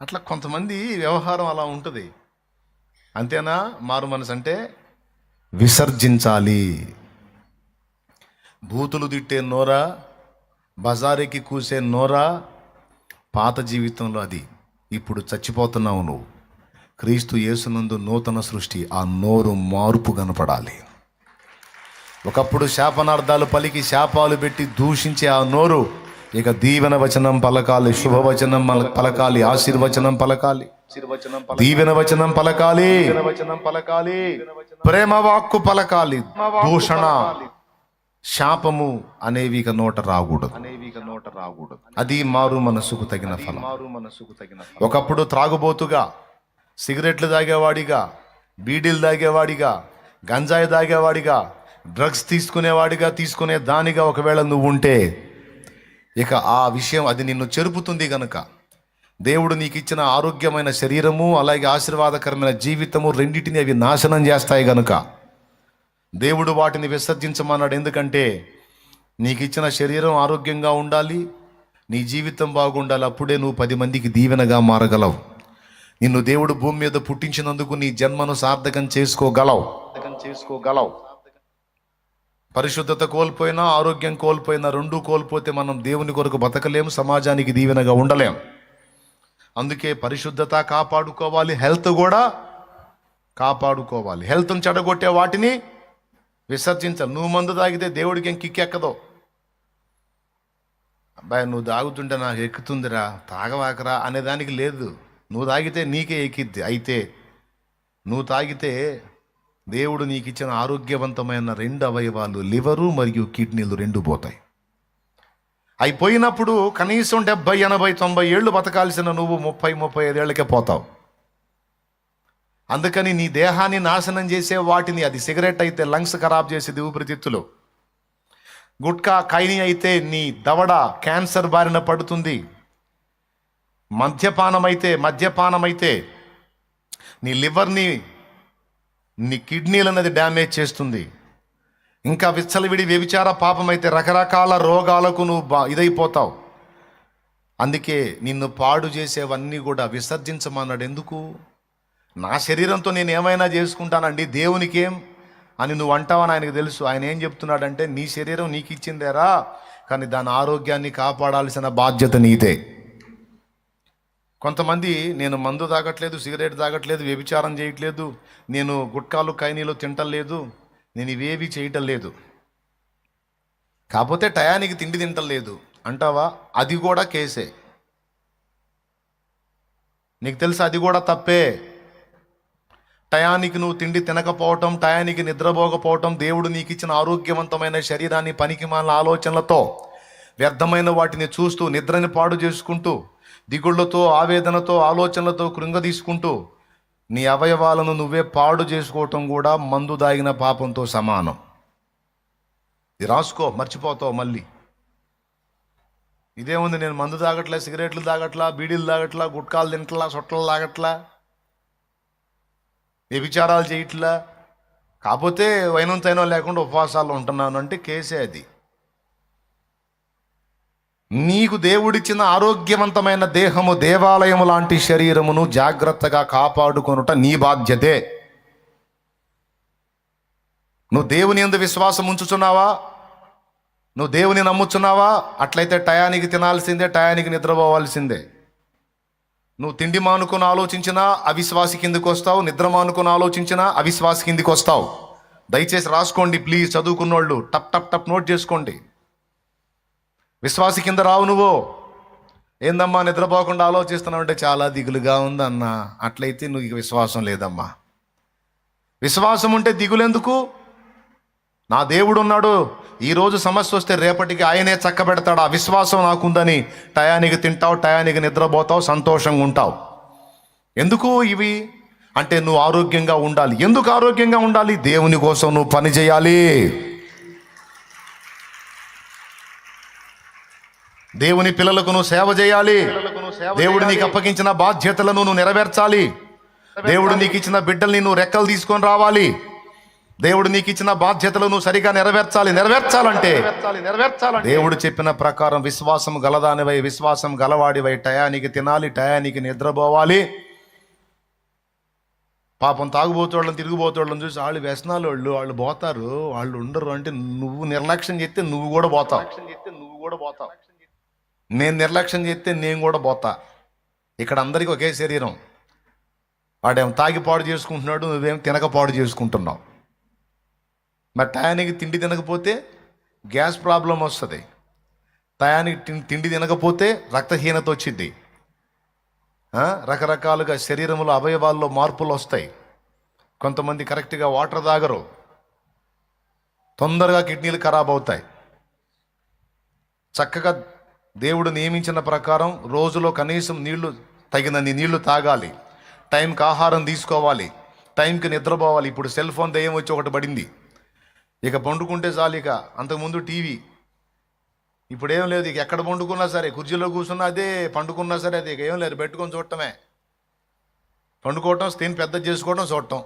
అట్లా కొంతమంది వ్యవహారం అలా ఉంటుంది. అంతేనా? మారు మనసు అంటే విసర్జించాలి. బూతులు తిట్టే నోరా, బజారెక్కి కూసే నోరా పాత జీవితంలో అది. ఇప్పుడు చచ్చిపోతున్నావు నువ్వు. క్రీస్తు యేసునందు నూతన సృష్టి. ఆ నోరు మార్పు కనపడాలి. ఒకప్పుడు శాపనార్థాలు పలికి శాపాలు పెట్టి దూషించే ఆ నోరు ఇక దీవెన వచనం పలకాలి, శుభవచనం పలకాలి, ఆశీర్వచనం పలకాలి, దీవెన వచనం పలకాలి, ప్రేమ వాక్కు పలకాలి. దూషణ, శాపము అనేవి ఇక నోట రాకూడదు. అది మారు మనసుకు తగిన ఫలం. ఒకప్పుడు త్రాగుబోతుగా, సిగరెట్లు తాగేవాడిగా, బీడీలు తాగేవాడిగా, గంజాయి తాగేవాడిగా, డ్రగ్స్ తీసుకునే దానిగా ఒకవేళ నువ్వు ఉంటే ఇక ఆ విషయం అది నిన్ను చెరుపుతుంది గనుక దేవుడు నీకు ఇచ్చిన ఆరోగ్యమైన శరీరము అలాగే ఆశీర్వాదకరమైన జీవితము రెండింటిని అవి నాశనం చేస్తాయి గనుక దేవుడు వాటిని విసర్జించమన్నాడు. ఎందుకంటే నీకు ఇచ్చిన శరీరం ఆరోగ్యంగా ఉండాలి, నీ జీవితం బాగుండాలి. అప్పుడే నువ్వు 10 మందికి దీవెనగా మారగలవు. నిన్ను దేవుడు భూమి మీద పుట్టించినందుకు నీ జన్మను సార్థకం చేసుకోగలవు. పరిశుద్ధత కోల్పోయినా, ఆరోగ్యం కోల్పోయినా, రెండూ కోల్పోతే మనం దేవుని కొరకు బతకలేము, సమాజానికి దీవెనగా ఉండలేం. అందుకే పరిశుద్ధత కాపాడుకోవాలి, హెల్త్ కూడా కాపాడుకోవాలి. హెల్త్ని చెడగొట్టే వాటిని విసర్జించాలి. నువ్వు మందు తాగితే దేవుడికి ఏం కిక్కెక్కదో. అబ్బాయి నువ్వు తాగుతుంటే నాకు ఎక్కుతుందిరా, తాగవాకరా అనేదానికి లేదు. నువ్వు తాగితే నీకే ఎక్కిద్ది. అయితే నువ్వు తాగితే దేవుడు నీకు ఇచ్చిన ఆరోగ్యవంతమైన 2 అవయవాలు, లివరు మరియు కిడ్నీలు 2 పోతాయి. అయిపోయినప్పుడు కనీసం 70, 80, 90 ఏళ్ళు బతకాల్సిన నువ్వు 30, 35 ఏళ్ళకే పోతావు. అందుకని నీ దేహాన్ని నాశనం చేసే వాటిని, అది సిగరెట్ అయితే లంగ్స్ ఖరాబ్ చేసేది, ఊపిరితిత్తులు. గుట్కా ఖైనీ అయితే నీ దవడ క్యాన్సర్ బారిన పడుతుంది. మద్యపానం అయితే నీ లివర్ని, నీ కిడ్నీలు అనేది డ్యామేజ్ చేస్తుంది. ఇంకా విచ్చలవిడి వ్యభిచార పాపం అయితే రకరకాల రోగాలకు నువ్వు ఇదైపోతావు. అందుకే నిన్ను పాడు చేసేవన్నీ కూడా విసర్జించమన్నాడు. ఎందుకు? నా శరీరంతో నేను ఏమైనా చేసుకుంటానండి, దేవునికేం అని నువ్వు అంటావని ఆయనకు తెలుసు. ఆయన ఏం చెప్తున్నాడంటే, నీ శరీరం నీకు ఇచ్చిందేరా, కానీ దాని ఆరోగ్యాన్ని కాపాడాల్సిన బాధ్యత నీదే. కొంతమంది నేను మందు తాగట్లేదు, సిగరెట్ తాగట్లేదు, వ్యభిచారం చేయట్లేదు, నేను గుట్కాలు ఖైనీలు తింటలేదు, నేను ఇవేవి చేయటం లేదు, కాకపోతే టయానికి తిండి తింటలేదు అంటావా? అది కూడా కేసే. నీకు తెలుసు అది కూడా తప్పే. టయానికి నువ్వు తిండి తినకపోవటం, టయానికి నిద్రపోకపోవటం, దేవుడు నీకు ఇచ్చిన ఆరోగ్యవంతమైన శరీరాన్ని పనికిమాలిన ఆలోచనలతో, వ్యర్థమైన వాటిని చూస్తూ, నిద్రని పాడు చేసుకుంటూ, దిగుళ్లతో, ఆవేదనతో, ఆలోచనలతో కృంగదీసుకుంటూ నీ అవయవాలను నువ్వే పాడు చేసుకోవటం కూడా మందు దాగిన పాపంతో సమానం. ఇది రాసుకో, మర్చిపోతావు మళ్ళీ. ఇదేముంది, నేను మందు తాగట్లా, సిగరెట్లు తాగట్లా, బీడీలు తాగట్లా, గుట్కాలు తింటలా, సొట్టలు తాగట్లా, వ్యభిచారాలు చేయట్లా, కాకపోతే వైనం తైనం లేకుండా ఉపవాసాలు ఉంటున్నాను అంటే కేసే అది. నీకు దేవుడిచ్చిన ఆరోగ్యవంతమైన దేహము, దేవాలయము లాంటి శరీరమును జాగ్రత్తగా కాపాడుకొనుట నీ బాధ్యతే. నువ్వు దేవుని యందు విశ్వాసం ఉంచుచున్నావా? నువ్వు దేవుని నమ్ముచున్నావా? అట్లయితే టయానికి తినాల్సిందే, టయానికి నిద్రపోవాల్సిందే. నువ్వు తిండి మానుకొని ఆలోచించినా అవిశ్వాసి కిందికి వస్తావు, నిద్ర మానుకొని ఆలోచించినా అవిశ్వాసి కిందికి వస్తావు. దయచేసి రాసుకోండి ప్లీజ్, చదువుకున్నోళ్ళు టప్ టప్ టప్ నోట్ చేసుకోండి. విశ్వాసి కింద రావు నువ్వు. ఏందమ్మా నిద్రపోకుండా ఆలోచిస్తున్నావు అంటే చాలా దిగులుగా ఉందన్నా, అట్లయితే నువ్వు విశ్వాసం లేదమ్మా. విశ్వాసం ఉంటే దిగులెందుకు? నా దేవుడు ఉన్నాడు, ఈరోజు సమస్య వస్తే రేపటికి ఆయనే చక్కబెడతాడు. ఆ విశ్వాసం నాకుందని టయానికి తింటావు, టయానికి నిద్రపోతావు, సంతోషంగా ఉంటావు. ఎందుకు ఇవి అంటే నువ్వు ఆరోగ్యంగా ఉండాలి. ఎందుకు ఆరోగ్యంగా ఉండాలి? దేవుని కోసం నువ్వు పని చేయాలి. దేవుని పిల్లలకు నువ్వు సేవ చేయాలి. దేవుడు నీకు అప్పగించిన బాధ్యతలను నువ్వు నెరవేర్చాలి. దేవుడు నీకు ఇచ్చిన బిడ్డల్ని నువ్వు రెక్కలు తీసుకొని రావాలి. దేవుడు నీకు ఇచ్చిన బాధ్యతలు నువ్వు సరిగా నెరవేర్చాలంటే దేవుడు చెప్పిన ప్రకారం విశ్వాసం గలదానివై, విశ్వాసం గలవాడివై, టయానికి తినాలి, టయానికి నిద్రపోవాలి. పాపం తాగుబోతోళ్ళని తిరిగిపోతోళ్ళని చూసి వాళ్ళు వ్యసనాలు వాళ్ళు పోతారు, వాళ్ళు ఉండరు అంటే నువ్వు నిర్లక్ష్యం చేస్తే నువ్వు కూడా పోతావు. నేను నిర్లక్ష్యం చేస్తే నేను కూడా పోతా. ఇక్కడ అందరికీ ఒకే శరీరం. వాడేం తాగి పాడు చేసుకుంటున్నాడు, నువ్వేం తినక పాడు చేసుకుంటున్నావు. మరి టయానికి తిండి తినకపోతే గ్యాస్ ప్రాబ్లం వస్తుంది, టయానికి తిండి తినకపోతే రక్తహీనత వచ్చింది, రకరకాలుగా శరీరంలో అవయవాల్లో మార్పులు వస్తాయి. కొంతమంది కరెక్ట్గా వాటర్ తాగరు, తొందరగా కిడ్నీలు ఖరాబ్ అవుతాయి. చక్కగా దేవుడు నియమించిన ప్రకారం రోజులో కనీసం తగినన్ని నీళ్లు తాగాలి, టైంకి ఆహారం తీసుకోవాలి, టైంకి నిద్రపోవాలి. ఇప్పుడు సెల్ ఫోన్ దయ్యం వచ్చి ఒకటి పడింది, ఇక పండుకుంటే చాలు. ఇక అంతకుముందు టీవీ, ఇప్పుడు ఏం లేదు. ఇక ఎక్కడ పండుకున్నా సరే, కుర్చీలో కూర్చున్నా అదే, పండుకున్నా సరే అదే. ఇక ఏం లేదు, పెట్టుకొని చూడటమే. పండుకోవటం, స్క్రీన్ పెద్ద చేసుకోవడం, చూడటం.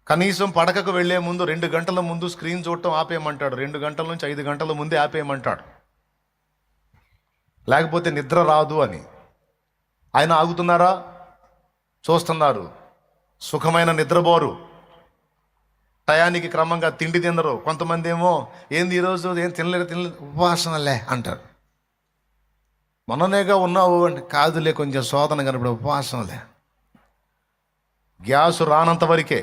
కనీసం పడకకు వెళ్లే ముందు 2 గంటల ముందు స్క్రీన్ చూడటం ఆపేయమంటాడు. 2 గంటల నుంచి 5 గంటల ముందే ఆపేయమంటాడు, లేకపోతే నిద్ర రాదు అని. ఆయన ఆగుతున్నారా? చూస్తున్నారు. సుఖమైన నిద్రపోరు, టయానికి క్రమంగా తిండి తినరు. కొంతమంది ఏమో ఏంది ఈరోజు ఏం తినలేదు ఉపవాసనలే అంటారు. మొన్ననేగా ఉన్నావు అంటే కాదులే, కొంచెం శోధన కనపడే ఉపవాసనలే. గ్యాస్ రానంత వరకే.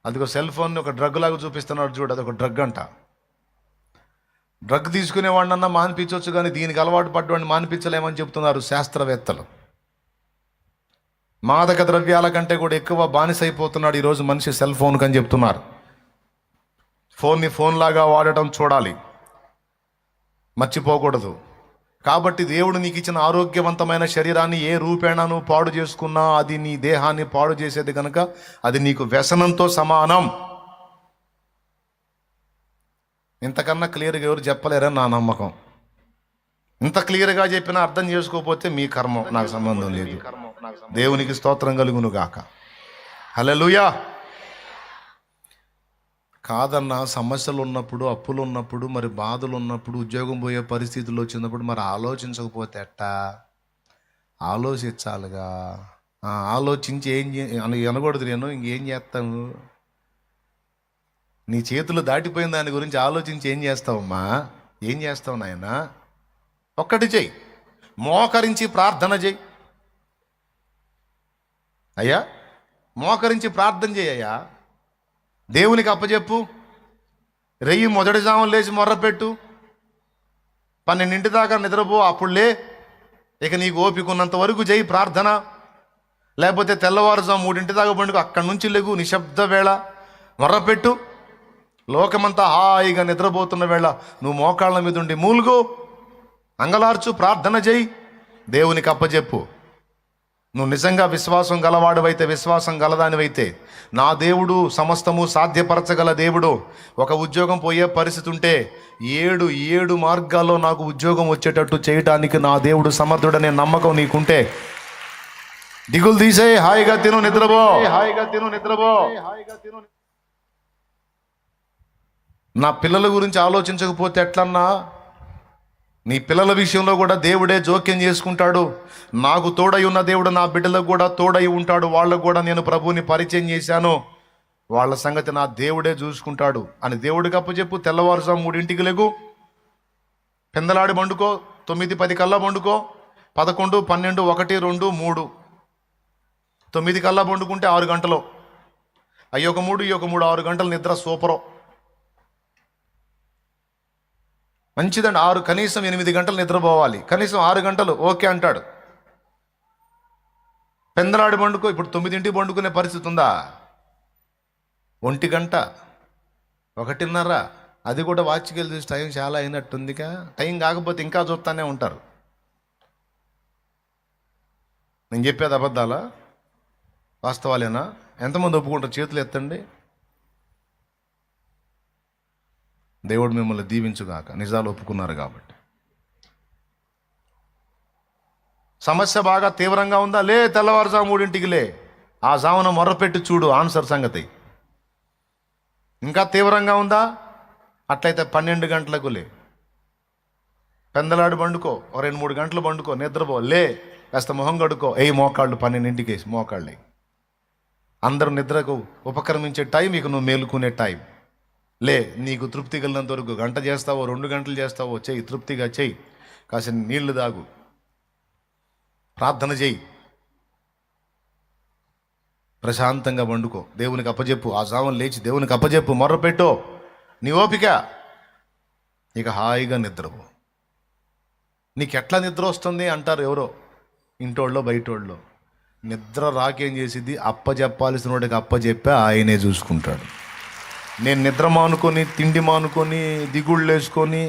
అదిగో సెల్ ఫోన్ని ఒక డ్రగ్ లాగా చూపిస్తున్నాడు చూడు, అదొక డ్రగ్ అంట. డ్రగ్ తీసుకునేవాడినన్నా మానిపించవచ్చు, కానీ దీనికి అలవాటు పడ్డవాడిని మానిపించలేమని చెప్తున్నారు శాస్త్రవేత్తలు. మాదక ద్రవ్యాల కంటే కూడా ఎక్కువ బానిసైపోతున్నాడు ఈరోజు మనిషి సెల్ ఫోన్కి అని చెప్తున్నారు. ఫోన్ని ఫోన్ లాగా వాడటం చూడాలి, మర్చిపోకూడదు. కాబట్టి దేవుడు నీకు ఇచ్చిన ఆరోగ్యవంతమైన శరీరాన్ని ఏ రూపేణా నువ్వు పాడు చేసుకున్నా అది నీ దేహాన్ని పాడు చేసేది కనుక అది నీకు వ్యసనంతో సమానం. ఇంతకన్నా క్లియర్గా ఎవరు చెప్పలేరని నా నమ్మకం. ఇంత క్లియర్గా చెప్పినా అర్థం చేసుకోకపోతే మీ కర్మం, నాకు సంబంధం లేదు. దేవునికి స్తోత్రం కలుగును గాక. హల్లెలూయా. కాదన్నా, సమస్యలు ఉన్నప్పుడు, అప్పులు ఉన్నప్పుడు, మరి బాధలు ఉన్నప్పుడు, ఉద్యోగం పోయే పరిస్థితులు వచ్చినప్పుడు మరి ఆలోచించకపోతే ఎట్టా? ఆలోచించాలిగా. ఆలోచించి అనకూడదు. నేను ఇంకేం చేస్తాను? నీ చేతులు దాటిపోయిన దాని గురించి ఆలోచించి ఏం చేస్తావమ్మా? ఏం చేస్తావు నాయన? ఒక్కటి చెయ్యి, మోకరించి ప్రార్థన చెయ్యి. అయ్యా మోకరించి ప్రార్థన చేయ్యా, దేవునికి అప్పచెప్పు. రెయ్యి మొదటి జాములు లేచి మొర్రపెట్టు, 12 దాకా నిద్రపో, అప్పుడులే. ఇక నీకు ఓపిక ఉన్నంత వరకు చేయి ప్రార్థన. లేకపోతే తెల్లవారుజాము 3 దాకా పండుగ, అక్కడి నుంచి లెగు, నిశ్శబ్ద వేళ మొర్రపెట్టు. లోకమంతా హాయిగా నిద్రపోతున్న వేళ నువ్వు మోకాళ్ళ మీద ఉండి మూలుగు, అంగలార్చు, ప్రార్థన చేయి, దేవునికి అప్పచెప్పు. నువ్వు నిజంగా విశ్వాసం గలవాడువైతే, విశ్వాసం గలదానివైతే, నా దేవుడు సమస్తము సాధ్యపరచగల దేవుడు. ఒక ఉద్యోగం పోయే పరిస్థితి ఉంటే 7 మార్గాల్లో నాకు ఉద్యోగం వచ్చేటట్టు చేయడానికి నా దేవుడు సమర్థుడనే నమ్మకం నీకుంటే దిగులు తీసే, హాయిగా తిను, నిద్రపో. నా పిల్లల గురించి ఆలోచించకపోతే ఎట్లన్నా? నీ పిల్లల విషయంలో కూడా దేవుడే జోక్యం చేసుకుంటాడు. నాకు తోడై ఉన్న దేవుడు నా బిడ్డలకు కూడా తోడై ఉంటాడు. వాళ్ళకు కూడా నేను ప్రభువుని పరిచయం చేశాను, వాళ్ళ సంగతి నా దేవుడే చూసుకుంటాడు అని దేవుడికి అప్పచెప్పు. తెల్లవారుజాము 3 లెగు, పెందలాడి పండుకో, 9-10 కల్లా పండుకో, 11, 12, 1, 2, 3, 9 కల్లా పండుకుంటే 6 గంటలు. అయ్యొక 3 6 గంటలు నిద్ర సూపరు, మంచిదండి. కనీసం 8 గంటలు నిద్రపోవాలి, కనీసం 6 గంటలు ఓకే అంటాడు. పెందలాడి పండుకో, ఇప్పుడు 9 పండుకునే పరిస్థితి ఉందా? 1 గంట, 1:30, అది కూడా వాచ్కి వెళ్ళి చూసి టైం చాలా అయినట్టుందిగా. టైం కాకపోతే ఇంకా చూస్తానే ఉంటారు. నేను చెప్పేది అబద్ధాలా, వాస్తవాలేనా? ఎంతమంది ఒప్పుకుంటారు? చేతులు ఎత్తండి. దేవుడు మిమ్మల్ని దీవించుగాక, నిజాలు ఒప్పుకున్నారు కాబట్టి. సమస్య బాగా తీవ్రంగా ఉందా? లే, తెల్లవారుజాము 3ంటికి లే. ఆ జామున మొర్రపెట్టి చూడు ఆన్సర్ సంగతి. ఇంకా తీవ్రంగా ఉందా? అట్లయితే 12 గంటలకు లే. పెందలాడు పండుకో, 2-3 గంటలు పండుకో, నిద్రపో, లే, కాస్త మొహం కడుకో, మోకాళ్ళు 12ంటికి వేసి మోకాళ్ళే. అందరూ నిద్రకు ఉపక్రమించే టైం, ఇక నువ్వు మేలుకునే టైం. లే, నీకు తృప్తి కలిగినంత వరకు 1 గంట చేస్తావో 2 గంటలు చేస్తావో చెయ్యి, తృప్తిగా చెయ్యి. కాసిన నీళ్లు తాగు, ప్రార్థన చెయ్యి, ప్రశాంతంగా వండుకో, దేవునికి అప్పజెప్పు. ఆ జామున లేచి దేవునికి అప్పజెప్పు, మొర్రపెట్టో, నీ ఓపిక. ఇక హాయిగా నిద్రపో. నీకెట్లా నిద్ర వస్తుంది అంటారు ఎవరో, ఇంటోళ్ళో బయటోళ్ళో. నిద్ర రాకేం చేసిద్ది? అప్పజెప్పాల్సిన వాడికి అప్పజెప్పే ఆయనే చూసుకుంటాడు. నేను నిద్ర మానుకొని, తిండి మానుకొని, దిగుళ్ళు వేసుకొని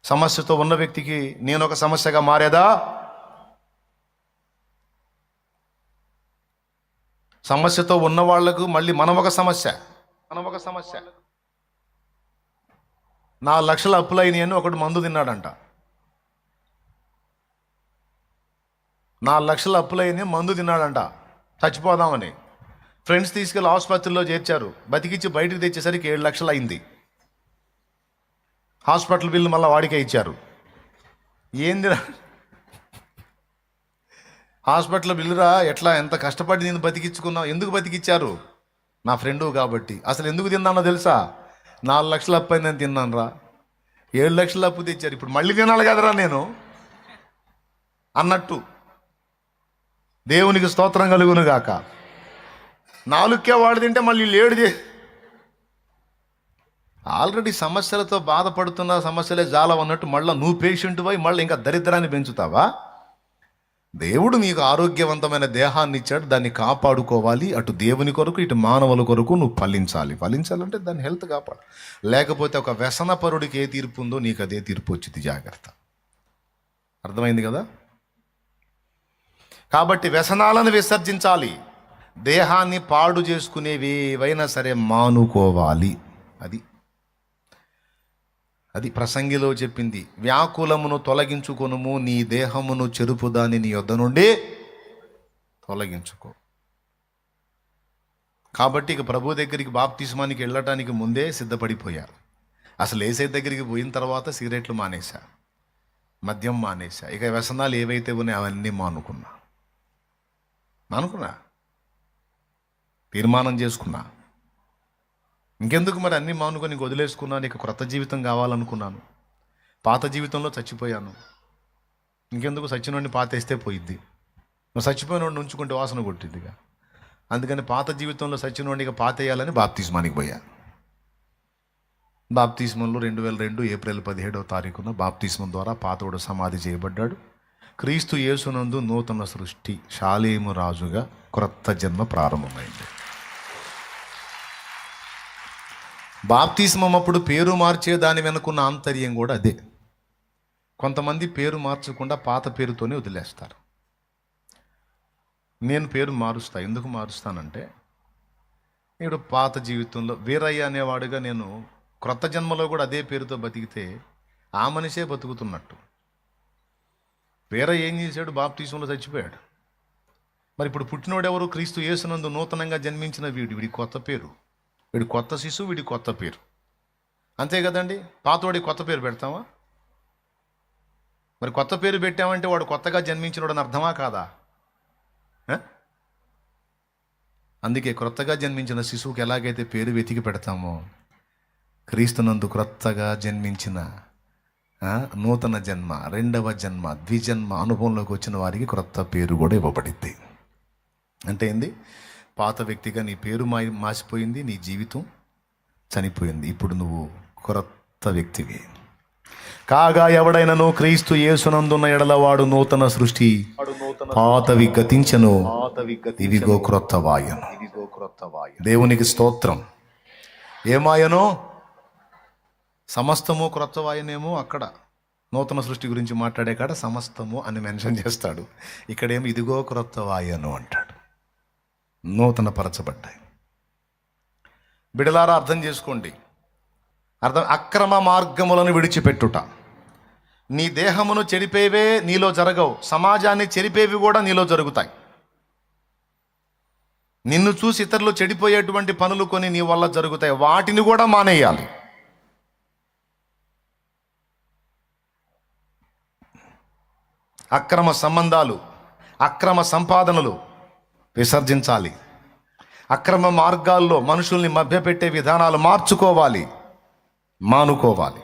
సమస్యతో ఉన్న వ్యక్తికి నేను ఒక సమస్యగా మారేదా? సమస్యతో ఉన్న వాళ్లకు మళ్ళీ మనం ఒక సమస్య. 4 లక్షల అప్పులైనవి అని ఒకడు మందు తిన్నాడంట. 4 లక్షల అప్పులైన మందు తిన్నాడంట చచ్చిపోదామని. ఫ్రెండ్స్ తీసుకెళ్ళి ఆసుపత్రిలో చేర్చారు. బతికిచ్చి బయటికి తెచ్చేసరికి 7 లక్షలు అయింది. హాస్పిటల్ బిల్లు మళ్ళీ వాడికే ఇచ్చారు. ఏందిరా హాస్పిటల్ బిల్లురా? ఎట్లా, ఎంత కష్టపడి నేను బతికించుకున్నావు? ఎందుకు బతికిచ్చారు? నా ఫ్రెండు కాబట్టి. అసలు ఎందుకు తిన్నానో తెలుసా? 4 లక్షలు అప్పు అయిందని తిన్నాను రా. 7 లక్షలు అప్పు తెచ్చారు, ఇప్పుడు మళ్ళీ తినాలి కదరా నేను అన్నట్టు. దేవునికి స్తోత్రం కలుగును గాక. 4కే వాడు తింటే మళ్ళీ 7 ఆల్రెడీ సమస్యలతో బాధపడుతున్న సమస్యలే జాలవన్నట్టు మళ్ళీ నువ్వు పేషెంట్ పోయి మళ్ళీ ఇంకా దరిద్రాన్ని పెంచుతావా? దేవుడు నీకు ఆరోగ్యవంతమైన దేహాన్ని ఇచ్చాడు, దాన్ని కాపాడుకోవాలి. అటు దేవుని కొరకు, ఇటు మానవుల కొరకు నువ్వు ఫలించాలంటే దాన్ని హెల్త్ కాపాడు. లేకపోతే ఒక వ్యసనపరుడికి ఏ తీర్పు ఉందో నీకు అదే తీర్పు వచ్చింది. జాగ్రత్త. అర్థమైంది కదా? కాబట్టి వ్యసనాలను విసర్జించాలి. దేహాన్ని పాడు చేసుకునేవి ఏవైనా సరే మానుకోవాలి. అది ప్రసంగిలో చెప్పింది. వ్యాకులమును తొలగించుకొనుము, నీ దేహమును చెరుపు దాన్ని నీ యొద్ద నుండి తొలగించుకో. కాబట్టి ఇక ప్రభు దగ్గరికి బాప్తిస్మానికి వెళ్ళటానికి ముందే సిద్ధపడిపోయారు. అసలు యేసయ్య దగ్గరికి పోయిన తర్వాత సిగరెట్లు మానేశా, మద్యం మానేశా, ఇక వ్యసనాలు ఏవైతే ఉన్నాయో అవన్నీ మానుకున్నా, తీర్మానం చేసుకున్నా. ఇంకెందుకు మరి అన్నీ మానుకొని వదిలేసుకున్నాను. ఇక క్రొత్త జీవితం కావాలనుకున్నాను. పాత జీవితంలో చచ్చిపోయాను, ఇంకెందుకు? చచ్చినోడిని పాతేస్తే పోయిద్ది, నువ్వు చచ్చిపోయినోడిని ఉంచుకుంటే వాసన కొట్టిద్దిగా. అందుకని పాత జీవితంలో చచ్చినోడిని పాతేయాలని బాప్తిస్మానికి పోయా. బాప్తిస్మంలో 2002 ఏప్రిల్ 17వ తారీఖున బాప్తిస్మం ద్వారా పాతోడు సమాధి చేయబడ్డాడు. క్రీస్తు యేసునందు నూతన సృష్టి, షాలేము రాజుగా క్రొత్త జన్మ ప్రారంభమైంది. బాప్తిస్మం అప్పుడు పేరు మార్చే దాని వెనుకున్న ఆంతర్యం కూడా అదే. కొంతమంది పేరు మార్చకుండా పాత పేరుతోనే వదిలేస్తారు. నేను పేరు మారుస్తా. ఎందుకు మారుస్తానంటే, ఇప్పుడు పాత జీవితంలో వీరయ్య అనేవాడుగా నేను క్రొత్త జన్మలో కూడా అదే పేరుతో బతికితే ఆ మనిషే బతుకుతున్నట్టు. వీరయ్య ఏం చేశాడు? బాప్తిస్మంలో చచ్చిపోయాడు. మరి ఇప్పుడు పుట్టినోడెవరు? క్రీస్తు యేసునందు నూతనంగా జన్మించిన వీడి కొత్త పేరు, వీడి కొత్త శిశువు, వీడి కొత్త పేరు. అంతే కదండి. పాతోడి కొత్త పేరు పెడతామా? మరి కొత్త పేరు పెట్టామంటే వాడు కొత్తగా జన్మించినోడని అర్థమా కాదా? అందుకే క్రొత్తగా జన్మించిన శిశువుకి ఎలాగైతే పేరు వెతికి పెడతామో, క్రీస్తునందు క్రొత్తగా జన్మించిన నూతన జన్మ, రెండవ జన్మ, ద్విజన్మ అనుభవంలోకి వచ్చిన వారికి క్రొత్త పేరు కూడా ఇవ్వబడింది. అంటే ఏంది? పాత వ్యక్తిగా నీ పేరు మాసిపోయింది, నీ జీవితం చనిపోయింది. ఇప్పుడు నువ్వు క్రొత్త వ్యక్తివి. కాగా ఎవడైనను క్రీస్తు యేసునందున్న ఎడలవాడు నూతన సృష్టి, పాతవి గతించెను, ఇవిగో క్రొత్త వాయను. దేవునికి స్తోత్రం. ఏమాయనో సమస్తము క్రొత్త వాయనేమో. అక్కడ నూతన సృష్టి గురించి మాట్లాడే కాడ సమస్తము అని మెన్షన్ చేస్తాడు. ఇక్కడేమో ఇదిగో క్రొత్త వాయను అంటాడు. నూతన పరచబడ్డాయి. బిడలారా అర్థం చేసుకోండి. అక్రమ మార్గములను విడిచిపెట్టుట, నీ దేహమును చెడిపేవే నీలో జరగవు, సమాజాన్ని చెడిపేవి కూడా నీలో జరుగుతాయి. నిన్ను చూసి ఇతరులు చెడిపోయేటువంటి పనులు కొన్ని నీ వల్ల జరుగుతాయి, వాటిని కూడా మానేయాలి. అక్రమ సంబంధాలు, అక్రమ సంపాదనలు విసర్జించాలి. అక్రమ మార్గాల్లో మనుషుల్ని మభ్యపెట్టే విధానాలు మార్చుకోవాలి, మానుకోవాలి.